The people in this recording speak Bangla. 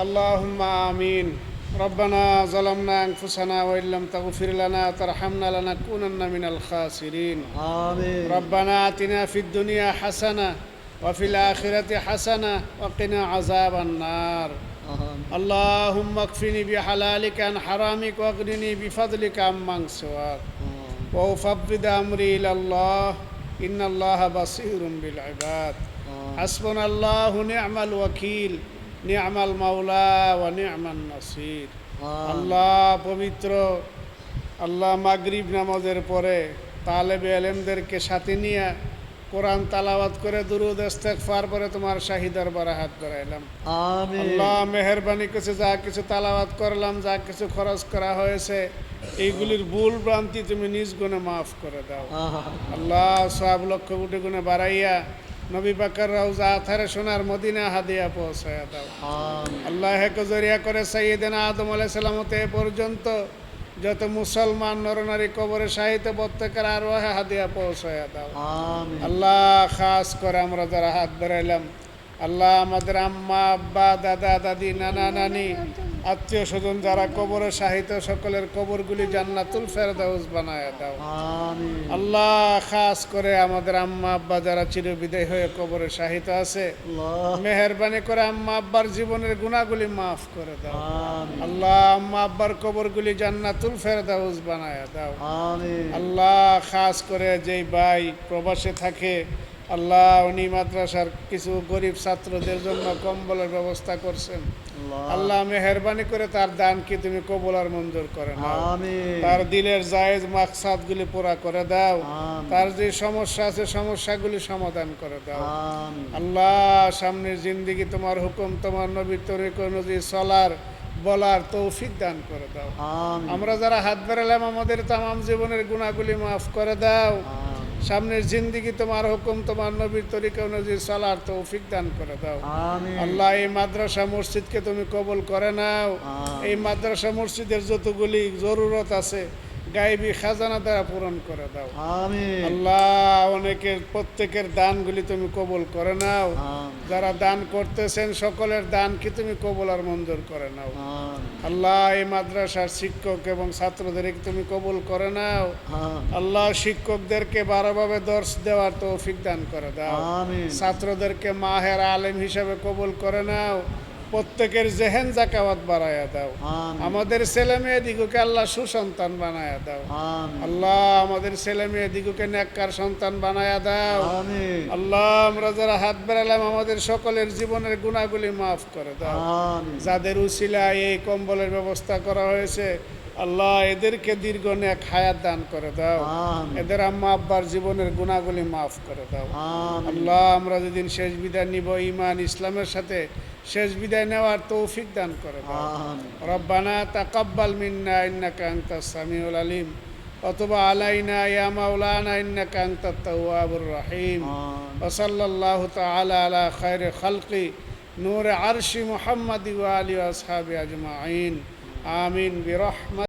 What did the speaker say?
اللهم آمين. ربنا ظلمنا أنفسنا وإن لم تغفر لنا وترحمنا لنكونن من الخاسرين. آمين. ربنا آتنا في الدنيا حسنة وفي الآخرة حسنة وقنا عذاب النار. اللهم اكفني بحلالك عن حرامك واغنني بفضلك عمن سواك وأفوض أمري إلى الله إن الله بصير بالعباد. حسبنا الله نعم الوكيل نعم المولى ونعم النصير. আল্লাহ পবিত্র আল্লাহ মাগরিব নামাজের পরে তালেবে ইলমদেরকে সাথে নিয়ে কোরআন তালাওয়াত করে দুরূদ ইস্তিগফার পরে তোমার শাহী দরবারে হাত বাড়াইলাম। আমিন। আল্লাহ মেহেরবানি করে যা কিছু তালাওয়াত করলাম, যা কিছু খরচ করা হয়েছে, এইগুলির ভুল ভ্রান্তি তুমি নিজ গুণে মাফ করে দাও। আল্লাহ সব লক্ষ কোটি গুণে বাড়াইয়া নবী পাকের রওজা আথারে সোনার মদিনা হাদিয়া পৌঁছায়া দাও। আল্লাহ হেক জরিয়া করে সাইয়েদেনা আদম আলাইহিস সালাম হতে এ পর্যন্ত যত মুসলমান নরনারী কবরে শাহীদ প্রত্যেকের আরওয়াহে হাদিয়া পৌঁছায়া দাও। আল্লাহ খাস করে আমরা যারা হাত বাড়াইলাম, আল্লাহ আমাদের আম্মা আব্বা দাদা দাদি নানা নানি আত্মীয় স্বজন যারা কবরে শাহীদ সকলের কবরগুলি জান্নাতুল ফেরদাউস বানায়া দাও। আল্লাহ খাস করে আমাদের আম্মা আব্বা যারা চিরবিদায় হয়ে কবরে শাহীদ আছে, মেহেরবানি করে আম্মা আব্বার জীবনের গুনাহগুলি মাফ করে দাও। আল্লাহ আম্মা আব্বার কবরগুলি জান্নাতুল ফেরদাউস বানায়া দাও। আল্লাহ খাস করে যেই ভাই প্রবাসে থাকে, আল্লাহ উনি মাদ্রাসার কিছু গরিব ছাত্রদের জন্য কম্বলের ব্যবস্থা করছেন। আল্লাহ মেহেরবানি করে তার দানকে তুমি কবুল আর মঞ্জুর করে নাও। তার দিলের জায়েজ মাকসাদগুলি পুরা করে দাও। তার যে সমস্যা আছে সমস্যাগুলি সমাধান করে দাও। আল্লাহ সামনের জিন্দেগি তোমার হুকুম তোমার নবীর তরিকা অনুযায়ী চলার বলার তৌফিক দান করে দাও। আমরা যারা হাত বাড়ালাম আমাদের তামাম জীবনের গুনাহগুলি মাফ করে দাও। সামনের জিন্দেগি তোমার হুকুম তোমার নবীর তরিকা অনুযায়ী চলার তৌফিক দান করে দাও। আল্লাহ এই মাদ্রাসা মসজিদকে তুমি কবুল করে নাও। এই মাদ্রাসা মসজিদের যতগুলি জরুরত আছে গায়েবী খাজানা দ্বারা পূরণ করে দাও। আল্লাহ অনেকের প্রত্যেকের দানগুলি তুমি কবুল করে নাও। যারা দান করতেছেন সকলের দানকে তুমি কবুল আর মঞ্জুর করে নাও। আল্লাহ এই মাদ্রাসার শিক্ষক এবং ছাত্রদেরকে তুমি কবুল করে নাও। আল্লাহ শিক্ষকদেরকে ভালোভাবে দর্শ দেওয়ার তৌফিক দান করে দাও। ছাত্রদেরকে মাহের আলেম হিসাবে কবুল করে নাও। প্রত্যেকের জেহেন জাকাওয়াত বাড়ায়া দাও। আমাদের ছেলে মেয়েদিগকে আল্লাহ সুসন্তান বানায়া দাও। আল্লাহ আমাদের ছেলে মেয়েদিগকে নেককার সন্তান বানায়া দাও। আল্লাহ আমরা যারা হাত বাড়ালাম আমাদের সকলের জীবনের গুনাহগুলি মাফ করে দাও। যাদের উসিলায় এই কম্বলের ব্যবস্থা করা হয়েছে আল্লাহ এদেরকে দীর্ঘ নেক হায়াত দান করে দাও। এদের আম্মা আব্বার জীবনের গুনাহগুলি মাফ করে দাও। আল্লাহ আমরা যেদিন শেষ বিদায় নিব ঈমান ইসলামের সাথে শেষ বিদায় নেওয়ার তৌফিক দান করে দাও। রব্বানা তাকাব্বাল মিন্না ইন্নাকা আনতাস সামিউল আলিম ওয়া তুব আলাইনা ইয়া মাওলানা ইন্নাকা আনতাত তাওয়াবুর রহিম। ওয়া সাল্লাল্লাহু তাআলা আলা খায়রি খালকি নূরে আরশি মুহাম্মাদি ওয়া আলিহি ওয়া আসহাবি আজমাইন। আমিন বিরহমাতিকা।